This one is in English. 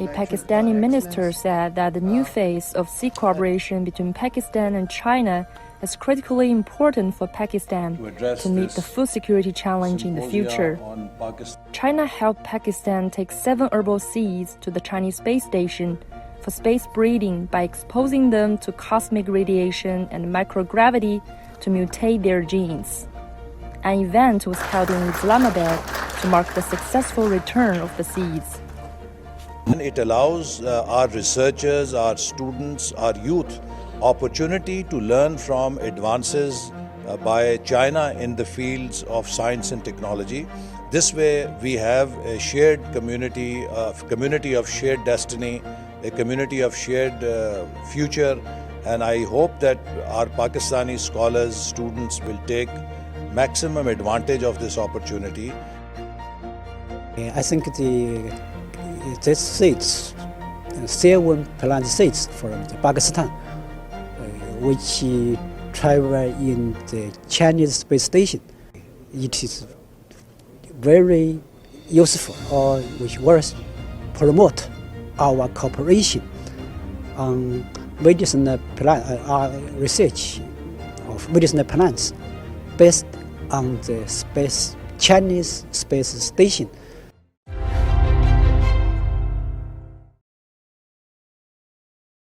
A Pakistani minister said that the new phase of sea cooperation between Pakistan and China is critically important for Pakistan to meet the food security challenge in the future. China helped Pakistan take 7 herbal seeds to the Chinese space station for space breeding by exposing them to cosmic radiation and microgravity to mutate their genes. An event was held in Islamabad to mark the successful return of the seeds. It allows our researchers, our students, our youth opportunity to learn from advances by China in the fields of science and technology. This way we have a shared community of shared destiny, a community of shared future, and I hope that our Pakistani scholars, students will take maximum advantage of this opportunity. I think these seeds, 7 plant seeds from Pakistan, which travel in the Chinese space station, it is very useful, or which will promote our cooperation on medicinal plant research of medicinal plants based on the Chinese space station.